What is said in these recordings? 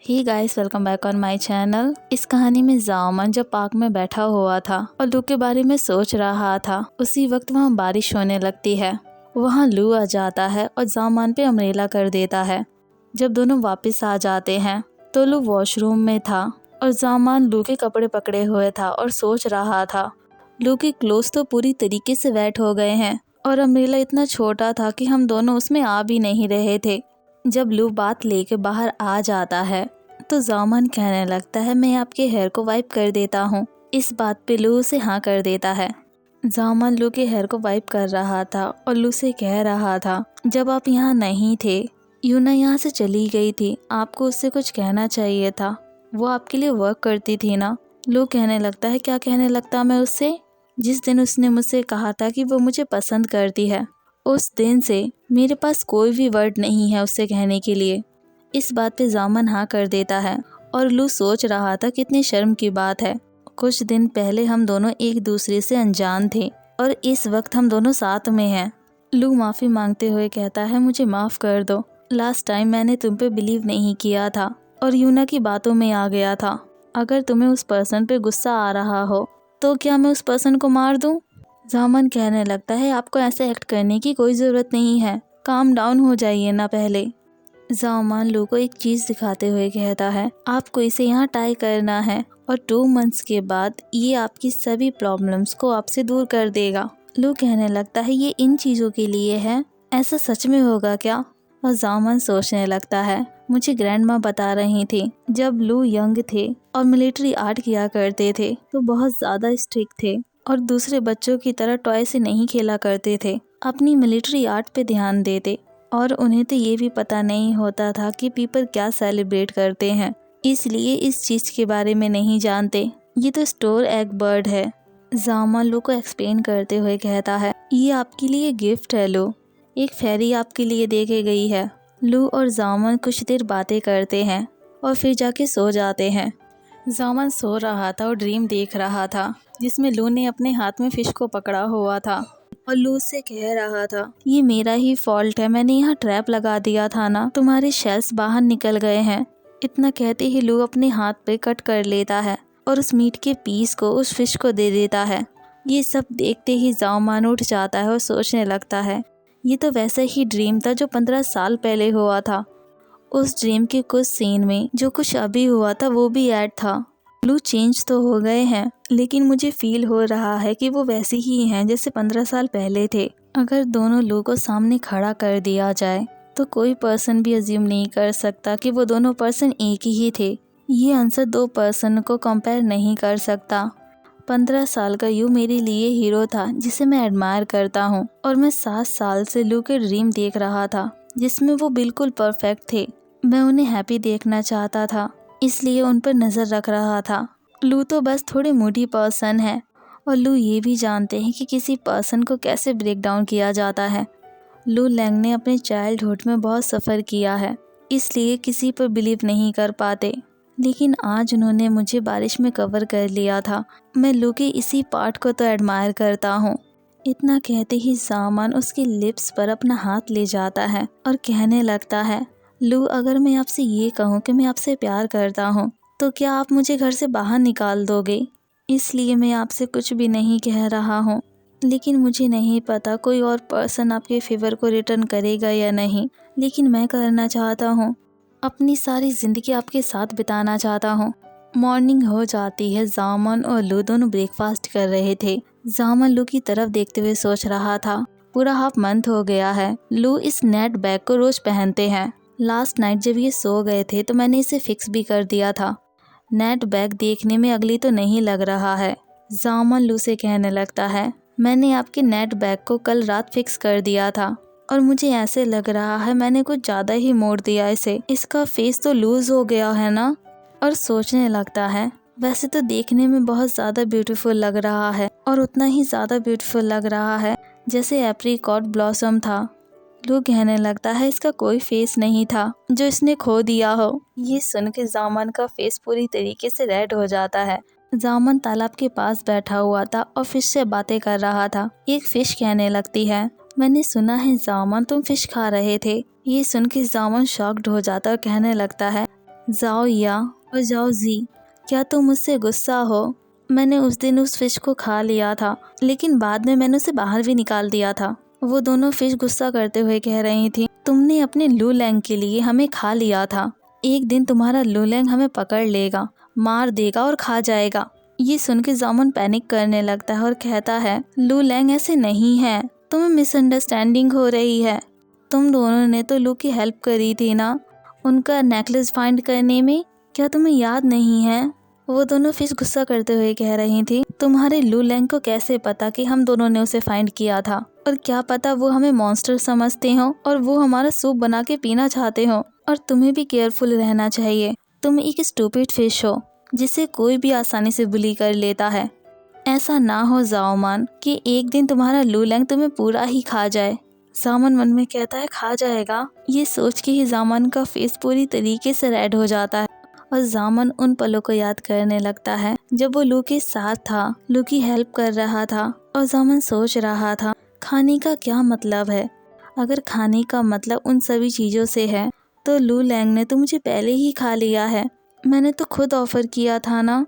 He guys, welcome back on my channel. इस कहानी में जामन जब पार्क में बैठा हुआ था और लू के बारे में सोच रहा था, उसी वक्त वहाँ बारिश होने लगती है। वहाँ लू आ जाता है और जामन पे अम्ब्रेला कर देता है। जब दोनों वापस आ जाते हैं तो लू वॉशरूम में था और जामन लू के कपड़े पकड़े हुए था और सोच रहा था। लू के क्लोथ तो पूरी तरीके से वेट हो गए हैं और अम्ब्रेला इतना छोटा था कि हम दोनों उसमें आ भी नहीं रहे थे। जब लू बात लेके बाहर आ जाता है तो जामन कहने लगता है, मैं आपके हेयर को वाइप कर देता हूँ। इस बात पे लू उसे हाँ कर देता है। जामन लू के हेयर को वाइप कर रहा था और लू से कह रहा था, जब आप यहाँ नहीं थे, यूना यहाँ से चली गई थी, आपको उससे कुछ कहना चाहिए था, वो आपके लिए वर्क करती थी ना। लू कहने लगता है, क्या कहने लगता मैं उससे? जिस दिन उसने मुझसे कहा था कि वो मुझे पसंद करती है, उस दिन से मेरे पास कोई भी वर्ड नहीं है उससे कहने के लिए। इस बात पे जामन हाँ कर देता है और लू सोच रहा था कितनी शर्म की बात है। कुछ दिन पहले हम दोनों एक दूसरे से अनजान थे और इस वक्त हम दोनों साथ में हैं। लू माफ़ी मांगते हुए कहता है, मुझे माफ़ कर दो, लास्ट टाइम मैंने तुम पे बिलीव नहीं किया था और यूना की बातों में आ गया था। अगर तुम्हें उस पर्सन पे गुस्सा आ रहा हो तो क्या मैं उस पर्सन को मार दूँ? जामन कहने लगता है, आपको ऐसे एक्ट करने की कोई ज़रूरत नहीं है, काम डाउन हो जाइए ना पहले। जामन लू को एक चीज़ दिखाते हुए कहता है, आपको इसे यहाँ टाई करना है और 2 मंथ्स के बाद ये आपकी सभी प्रॉब्लम्स को आपसे दूर कर देगा। लू कहने लगता है, ये इन चीज़ों के लिए है, ऐसा सच में होगा क्या? और जामन सोचने लगता है, मुझे ग्रैंड माँ बता रही थी, जब लू यंग थे और मिलिट्री आर्ट किया करते थे तो बहुत ज़्यादा स्ट्रिक्ट थे और दूसरे बच्चों की तरह टॉय से नहीं खेला करते थे, अपनी मिलिट्री आर्ट पे ध्यान देते। और उन्हें तो ये भी पता नहीं होता था कि पीपल क्या सेलिब्रेट करते हैं, इसलिए इस चीज़ के बारे में नहीं जानते। ये तो स्टोर एग बर्ड है। जामन लू को एक्सप्लेन करते हुए कहता है, ये आपके लिए गिफ्ट है लू, एक फेरी आपके लिए दे के गई है। लू और जामन कुछ देर बातें करते हैं और फिर जाके सो जाते हैं। जामन सो रहा था और ड्रीम देख रहा था जिसमें लू ने अपने हाथ में फिश को पकड़ा हुआ था और लू उससे कह रहा था, ये मेरा ही फॉल्ट है, मैंने यहाँ ट्रैप लगा दिया था ना, तुम्हारे शेल्स बाहर निकल गए हैं। इतना कहते ही लू अपने हाथ पे कट कर लेता है और उस मीट के पीस को उस फिश को दे देता है। ये सब देखते ही जामन उठ जाता है और सोचने लगता है, ये तो वैसा ही ड्रीम था जो 15 साल पहले हुआ था। उस ड्रीम के कुछ सीन में जो कुछ अभी हुआ था वो भी ऐड था। लू चेंज तो हो गए हैं, लेकिन मुझे फील हो रहा है कि वो वैसे ही हैं जैसे 15 साल पहले थे। अगर दोनों लू को सामने खड़ा कर दिया जाए तो कोई पर्सन भी अज्यूम नहीं कर सकता कि वो दोनों पर्सन एक ही थे। ये आंसर 2 पर्सन को कंपेयर नहीं कर सकता। 15 साल का यू मेरे लिए हीरो था जिसे मैं एडमायर करता हूँ और मैं 7 साल से लू के ड्रीम देख रहा था जिसमें वो बिल्कुल परफेक्ट थे। मैं उन्हें हैप्पी देखना चाहता था, इसलिए उन पर नज़र रख रहा था। लू तो बस थोड़े मूडी पर्सन है और लू ये भी जानते हैं कि किसी पर्सन को कैसे ब्रेक डाउन किया जाता है। लू लैंग ने अपने चाइल्डहुड में बहुत सफ़र किया है, इसलिए किसी पर बिलीव नहीं कर पाते, लेकिन आज उन्होंने मुझे बारिश में कवर कर लिया था। मैं लू के इसी पार्ट को तो एडमायर करता हूँ। इतना कहते ही जामन उसकी लिप्स पर अपना हाथ ले जाता है और कहने लगता है, लू, अगर मैं आपसे ये कहूँ कि मैं आपसे प्यार करता हूँ तो क्या आप मुझे घर से बाहर निकाल दोगे? इसलिए मैं आपसे कुछ भी नहीं कह रहा हूँ, लेकिन मुझे नहीं पता कोई और पर्सन आपके फेवर को रिटर्न करेगा या नहीं, लेकिन मैं करना चाहता हूँ। अपनी सारी ज़िंदगी आपके साथ बिताना चाहता हूँ। मॉर्निंग हो जाती है। जामन और लू दोनों ब्रेकफास्ट कर रहे थे। जामन लू की तरफ देखते हुए सोच रहा था, पूरा हाफ मंथ हो गया है लू इस नेट बैग को रोज़ पहनते हैं। लास्ट नाइट जब ये सो गए थे तो मैंने इसे फिक्स भी कर दिया था। नेट बैग देखने में अगली तो नहीं लग रहा है। जामन लू से कहने लगता है, मैंने आपके नेट बैग को कल रात फिक्स कर दिया था और मुझे ऐसे लग रहा है मैंने कुछ ज़्यादा ही मोड़ दिया इसे, इसका फेस तो लूज़ हो गया है ना। और सोचने लगता है, वैसे तो देखने में बहुत ज़्यादा ब्यूटीफुल लग रहा है और उतना ही ज़्यादा ब्यूटीफुल लग रहा है जैसे एप्रिकॉट ब्लॉसम था। लू कहने लगता है, इसका कोई फेस नहीं था जो इसने खो दिया हो। ये सुन के जामन का फेस पूरी तरीके से रेड हो जाता है। जामन तालाब के पास बैठा हुआ था और फिश से बातें कर रहा था। एक फिश कहने लगती है, मैंने सुना है जामन तुम फिश खा रहे थे। ये सुन के जामन शॉक्ड हो जाता और कहने लगता है, जाओ या और जाओ जी, क्या तुम मुझसे गुस्सा हो? मैंने उस दिन उस फिश को खा लिया था, लेकिन बाद में मैंने उसे बाहर भी निकाल दिया था। वो दोनों फिश गुस्सा करते हुए कह रही थी, तुमने अपने लू लैंग के लिए हमें खा लिया था। एक दिन तुम्हारा लू लैंग हमें पकड़ लेगा, मार देगा और खा जाएगा। ये सुन के जामुन पैनिक करने लगता है और कहता है, लू लैंग ऐसे नहीं है, तुम्हें मिसअंडरस्टैंडिंग हो रही है। तुम दोनों ने तो लू की हेल्प करी थी ना, उनका नेकलेस फाइंड करने में, क्या तुम्हें याद नहीं है? वो दोनों फिश गुस्सा करते हुए कह रही थी, तुम्हारे लू लैंग को कैसे पता कि हम दोनों ने उसे फाइंड किया था? और क्या पता वो हमें मॉन्स्टर समझते हो और वो हमारा सूप बना के पीना चाहते हो। और तुम्हें भी केयरफुल रहना चाहिए। तुम एक स्टूपिड फिश हो जिसे कोई भी आसानी से बुली कर लेता है। ऐसा ना हो जाओमान कि एक दिन तुम्हारा लू लैंग तुम्हें पूरा ही खा जाए। जामन मन में कहता है, खा जाएगा? ये सोच के ही जामन का फेस पूरी तरीके से रेड हो जाता है और जामन उन पलों को याद करने लगता है जब वो लू के साथ था, लू की हेल्प कर रहा था। और जामन सोच रहा था, खाने का क्या मतलब है? अगर खाने का मतलब उन सभी चीज़ों से है तो लू लैंग ने तो मुझे पहले ही खा लिया है। मैंने तो खुद ऑफर किया था ना।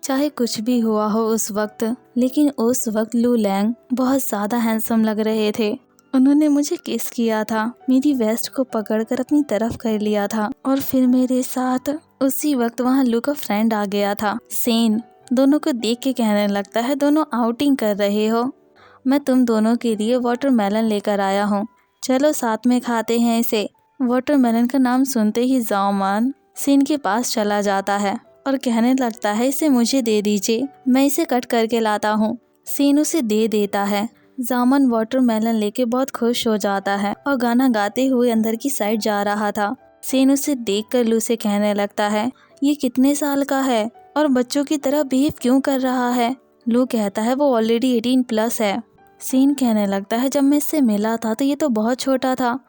चाहे कुछ भी हुआ हो उस वक्त, लेकिन उस वक्त लू लैंग बहुत ज़्यादा हैंडसम लग रहे थे। उन्होंने मुझे किस किया था, मेरी वेस्ट को पकड़कर अपनी तरफ कर लिया था और फिर मेरे साथ उसी वक्त वहाँ लू का फ्रेंड आ गया था, सेन। दोनों को देख के कहने लगता है, दोनों आउटिंग कर रहे हो? मैं तुम दोनों के लिए वाटरमेलन लेकर आया हूँ, चलो साथ में खाते हैं इसे। वाटरमेलन का नाम सुनते ही जाओमान सेन के पास चला जाता है और कहने लगता है, इसे मुझे दे दीजिए, मैं इसे कट करके लाता हूँ। सेन उसे दे देता है। जामन वाटरमेलन लेके बहुत खुश हो जाता है और गाना गाते हुए अंदर की साइड जा रहा था। सेन उसे देखकर लू से कहने लगता है, ये कितने साल का है और बच्चों की तरह बिहेव क्यों कर रहा है? लू कहता है, वो ऑलरेडी 18+ है। सेन कहने लगता है, जब मैं इससे मिला था तो ये तो बहुत छोटा था।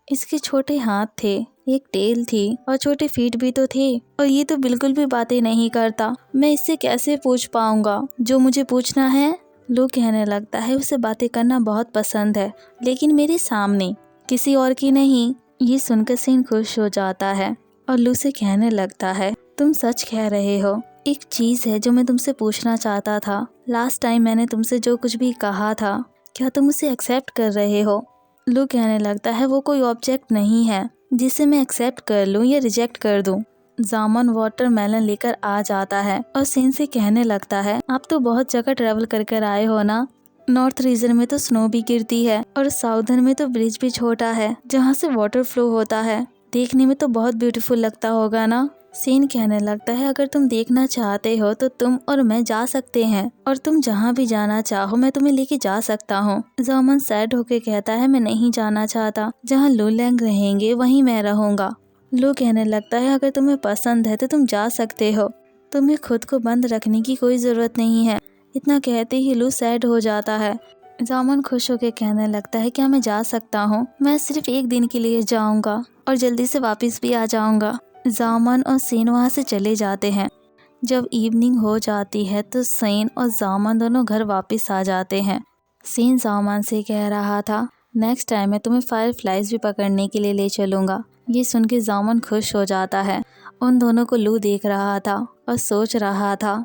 इसके छोटे हाथ थे, एक टेल थी और छोटे फीट भी तो थे, और ये तो बिल्कुल भी बातें नहीं करता। मैं इससे कैसे पूछ पाऊंगा जो मुझे पूछना है? लू कहने लगता है, उसे बातें करना बहुत पसंद है, लेकिन मेरे सामने, किसी और की नहीं। ये सुनकर सेन खुश हो जाता है और लू से कहने लगता है, तुम सच कह रहे हो। एक चीज़ है जो मैं तुमसे पूछना चाहता था। लास्ट टाइम मैंने तुमसे जो कुछ भी कहा था, क्या तुम उसे एक्सेप्ट कर रहे हो? लू कहने लगता है, वो कोई ऑब्जेक्ट नहीं है जिसे मैं एक्सेप्ट कर लूँ या रिजेक्ट कर दूँ। जामन वाटरमेलन लेकर आ जाता है और सेन से कहने लगता है, आप तो बहुत जगह ट्रैवल कर कर आए हो ना। नॉर्थ रीजन में तो स्नो भी गिरती है और साउदर्न में तो ब्रिज भी छोटा है जहाँ से वाटर फ्लो होता है। देखने में तो बहुत ब्यूटीफुल लगता होगा ना। सेन कहने लगता है, अगर तुम देखना चाहते हो तो तुम और मैं जा सकते हैं, और तुम जहाँ भी जाना चाहो मैं तुम्हें लेके जा सकता हूँ। जामन सैड होके कहता है, मैं नहीं जाना चाहता, जहाँ लू लैंग रहेंगे वहीं मैं रहूँगा। लू कहने लगता है, अगर तुम्हें पसंद है तो तुम जा सकते हो, तुम्हें खुद को बंद रखने की कोई ज़रूरत नहीं है। इतना कहते ही लू सैड हो जाता है। जामन खुश होकर कहने लगता है, क्या मैं जा सकता हूँ? मैं सिर्फ एक दिन के लिए जाऊँगा और जल्दी से वापस भी आ जाऊँगा। जामन और सेन वहाँ से चले जाते हैं। जब इवनिंग हो जाती है तो सेन और जामन दोनों घर वापस आ जाते हैं। सेन जामन से कह रहा था, नेक्स्ट टाइम मैं तुम्हें फायरफ्लाइज भी पकड़ने के लिए ले चलूँगा। ये सुन के जामन खुश हो जाता है। उन दोनों को लू देख रहा था और सोच रहा था,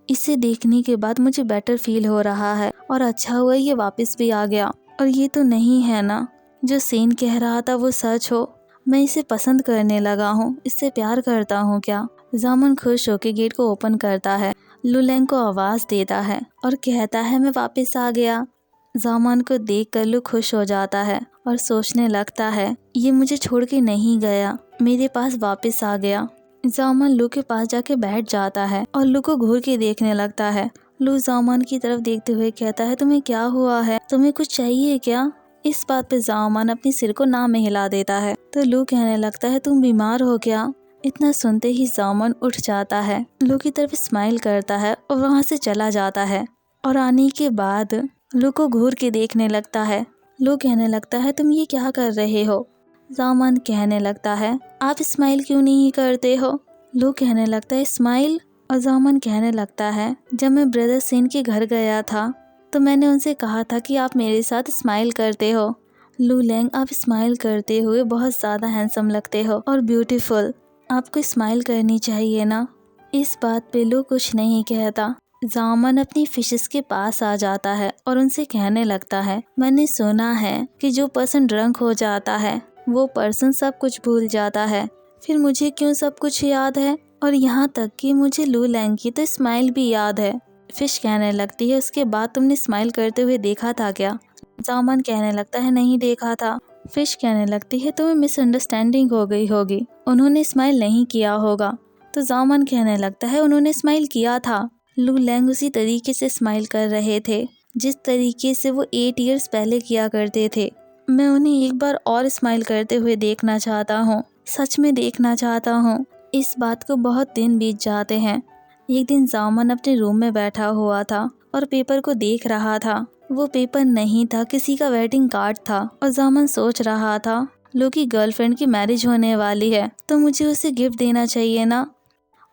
इसे देखने के बाद मुझे बेटर फील हो रहा है और अच्छा हुआ ये वापस भी आ गया। और ये तो नहीं है ना, जो सेन कह रहा था वो सच हो, मैं इसे पसंद करने लगा हूँ, इससे प्यार करता हूँ क्या? जामन खुश होकर गेट को ओपन करता है, लू लैंग को आवाज़ देता है और कहता है, मैं वापस आ गया। जामन को देखकर लू खुश हो जाता है और सोचने लगता है, ये मुझे छोड़ के नहीं गया, मेरे पास वापस आ गया। जामन लू के पास जाके बैठ जाता है और लू को घूर के देखने लगता है। लू जामन की तरफ देखते हुए कहता है, तुम्हें क्या हुआ है? तुम्हें कुछ चाहिए क्या? इस बात पे जामन अपने सिर को ना में हिला देता है तो लू कहने लगता है, तुम बीमार हो क्या? इतना सुनते ही जामन उठ जाता है, लू की तरफ स्माइल करता है और वहाँ से चला जाता है। और आने के बाद लू को घूर के देखने लगता है। लू कहने लगता है, तुम ये क्या कर रहे हो? जामन कहने लगता है, आप स्माइल क्यों नहीं करते हो? लू कहने लगता है, स्माइल? और जामन कहने लगता है, जब मैं ब्रदर सेन के घर गया था तो मैंने उनसे कहा था कि आप मेरे साथ स्माइल करते हो। लू लैंग, आप स्माइल करते हुए बहुत ज़्यादा हैंडसम लगते हो और ब्यूटीफुल। आपको स्माइल करनी चाहिए ना। इस बात पे लू कुछ नहीं कहता। जामन अपनी फिशेस के पास आ जाता है और उनसे कहने लगता है, मैंने सुना है कि जो पर्सन ड्रंक हो जाता है वो पर्सन सब कुछ भूल जाता है, फिर मुझे क्यों सब कुछ याद है, और यहाँ तक कि मुझे लू लैंग की तो स्माइल भी याद है। फिश कहने लगती है, उसके बाद तुमने स्माइल करते हुए देखा था क्या? जामन कहने लगता है, नहीं देखा था। फिश कहने लगती है, तुम्हें मिसअंडरस्टैंडिंग हो गई होगी, उन्होंने स्माइल नहीं किया होगा। तो जामन कहने लगता है, उन्होंने स्माइल किया था। लू लैंग उसी तरीके से स्माइल कर रहे थे जिस तरीके से वो 8 इयर्स पहले किया करते थे। मैं उन्हें एक बार और स्माइल करते हुए देखना चाहता हूँ, सच में देखना चाहता हूँ। इस बात को बहुत दिन बीत जाते हैं। एक दिन जामन अपने रूम में बैठा हुआ था और पेपर को देख रहा था। वो पेपर नहीं था, किसी का वेडिंग कार्ड था, और जामन सोच रहा था, लू की गर्लफ्रेंड की मैरिज होने वाली है तो मुझे उसे गिफ्ट देना चाहिए ना।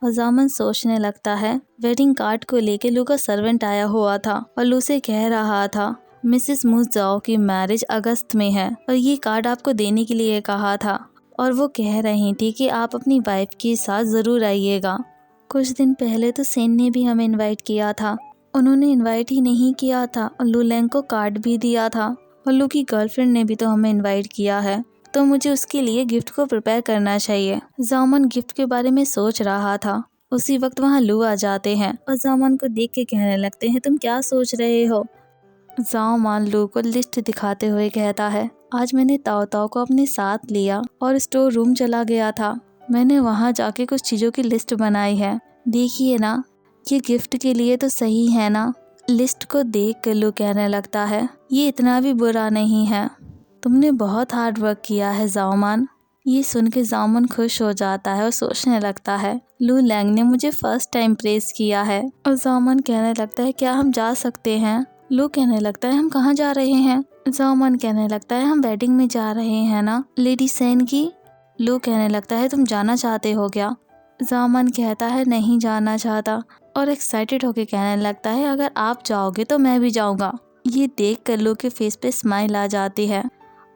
और जामन सोचने लगता है, वेडिंग कार्ड को लेके लू का सर्वेंट आया हुआ था और लू से कह रहा था, मिसेस मू जाओ की मैरिज अगस्त में है और ये कार्ड आपको देने के लिए कहा था, और वो कह रही थी कि आप अपनी वाइफ के साथ ज़रूर आइएगा। कुछ दिन पहले तो सेन ने भी हमें इनवाइट किया था, उन्होंने इनवाइट ही नहीं किया था और लू लैंग को कार्ड भी दिया था, और लू की गर्लफ्रेंड ने भी तो हमें इनवाइट किया है, तो मुझे उसके लिए गिफ्ट को प्रिपेयर करना चाहिए। जामन गिफ्ट के बारे में सोच रहा था। उसी वक्त वहाँ लू आ जाते हैं और जामन को देख के कहने लगते हैं, तुम क्या सोच रहे हो? जामन लू को लिस्ट दिखाते हुए कहता है, आज मैंने ताओ ताओ को अपने साथ लिया और स्टोर रूम चला गया था। मैंने वहाँ जाके कुछ चीज़ों की लिस्ट बनाई है, देखिए ना, ये गिफ्ट के लिए तो सही है ना। लिस्ट को देख कर लू कहने लगता है, ये इतना भी बुरा नहीं है, तुमने बहुत हार्ड वर्क किया है जामन। ये सुन के जामन खुश हो जाता है और सोचने लगता है, लू लैंग ने मुझे फर्स्ट टाइम प्रेज किया है। और जामन कहने लगता है, क्या हम जा सकते हैं? लू कहने लगता है, हम कहाँ जा रहे हैं? जामन कहने लगता है, हम वेडिंग में जा रहे हैं ना, लेडी सेन की। लू कहने लगता है, तुम जाना चाहते हो क्या? जामन कहता है, नहीं जाना चाहता, और एक्साइटेड होकर कहने लगता है, अगर आप जाओगे तो मैं भी जाऊँगा। ये देख कर लू के फेस पे स्माइल आ जाती है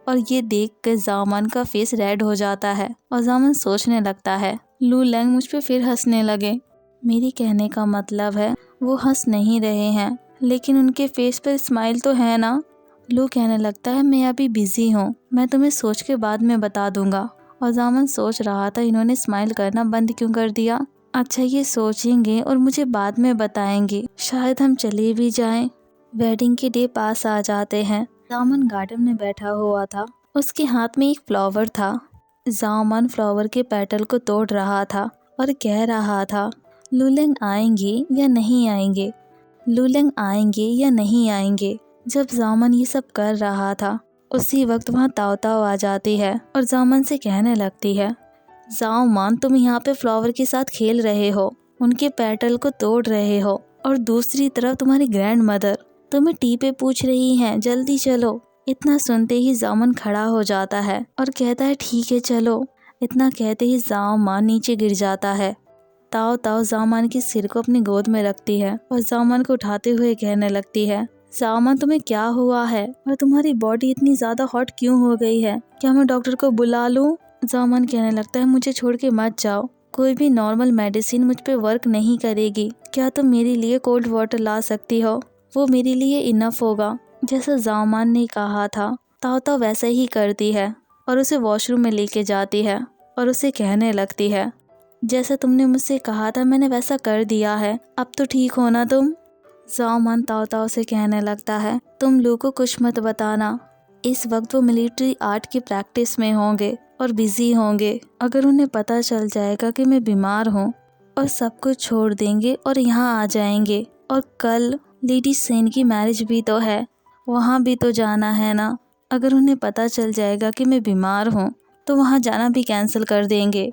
और ये देख कर जामन का फेस रेड हो जाता है और जामन सोचने लगता है, लू लैंग मुझ पे फिर हंसने लगे। मेरी कहने का मतलब है वो हंस नहीं रहे हैं, लेकिन उनके फेस पर स्माइल तो है ना। लू कहने लगता है, मैं अभी बिजी हूँ, मैं तुम्हें सोच के बाद में बता दूंगा। और जामन सोच रहा था, इन्होंने स्माइल करना बंद क्यों कर दिया? अच्छा, ये सोचेंगे और मुझे बाद में बताएंगे, शायद हम चले भी जाएं। वेडिंग के डे पास आ जाते हैं। जामन गार्डन में बैठा हुआ था, उसके हाथ में एक फ्लावर था। जामन फ्लावर के पेटल को तोड़ रहा था और कह रहा था, लू लैंग आएंगे या नहीं आएंगे, लू लैंग आएंगे या नहीं आएंगे। जब जामन ये सब कर रहा था, उसी वक्त वहाँ ताओ ताओ आ जाती है और जामन से कहने लगती है, जामन तुम यहाँ पे फ्लावर के साथ खेल रहे हो, उनके पेटल को तोड़ रहे हो, और दूसरी तरफ तुम्हारी ग्रैंड मदर तुम्हें टी पे पूछ रही हैं, जल्दी चलो। इतना सुनते ही जामन खड़ा हो जाता है और कहता है, ठीक है चलो। इतना कहते ही जामन नीचे गिर जाता है। ताओ ताओ जामन के सिर को अपनी गोद में रखती है और जामन को उठाते हुए कहने लगती है, जामन तुम्हें क्या हुआ है और तुम्हारी बॉडी इतनी ज्यादा हॉट क्यों हो गई है? क्या मैं डॉक्टर को बुला लूं? जामन कहने लगता है, मुझे छोड़ के मत जाओ, कोई भी नॉर्मल मेडिसिन मुझ पे वर्क नहीं करेगी। क्या तुम मेरे लिए कोल्ड वाटर ला सकती हो? वो मेरे लिए इनफ होगा। जैसा जामन ने कहा था, ताओ ताओ वैसे ही करती है और उसे वॉशरूम में लेके जाती है और उसे कहने लगती है, जैसा तुमने मुझसे कहा था मैंने वैसा कर दिया है, अब तो ठीक हो ना तुम? जामन ताओ ताओ से कहने लगता है, तुम लोगों को कुछ मत बताना। इस वक्त वो मिलिट्री आर्ट की प्रैक्टिस में होंगे और बिजी होंगे। अगर उन्हें पता चल जाएगा कि मैं बीमार हूँ और सब कुछ छोड़ देंगे और यहाँ आ जाएंगे, और कल लेडी सेन की मैरिज भी तो है, वहाँ भी तो जाना है ना। अगर उन्हें पता चल जाएगा कि मैं बीमार हूँ तो वहाँ जाना भी कैंसिल कर देंगे।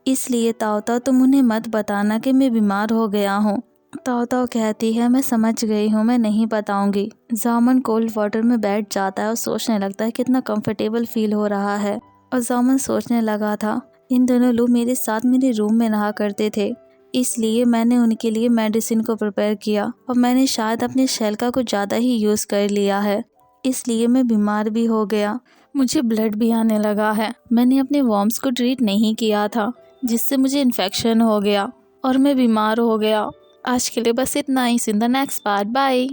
इसलिए ताओ ताओ तुम उन्हें मत बताना कि मैं बीमार हो गया हूँ। ताओ ताओ कहती है, मैं समझ गई हूँ, मैं नहीं बताऊंगी। जामन कोल्ड वाटर में बैठ जाता है और सोचने लगता है कितना कंफर्टेबल फील हो रहा है। और जामन सोचने लगा था, इन दोनों लोग मेरे साथ मेरे रूम में नहा करते थे, इसलिए मैंने उनके लिए मेडिसिन को प्रिपेयर किया और मैंने शायद अपने शेल का कुछ ज़्यादा ही यूज़ कर लिया है, इसलिए मैं बीमार भी हो गया। मुझे ब्लड भी आने लगा है। मैंने अपने वॉर्म्स को ट्रीट नहीं किया था, जिससे मुझे इन्फेक्शन हो गया और मैं बीमार हो गया। आज के लिए बस इतना ही। In the next part, bye.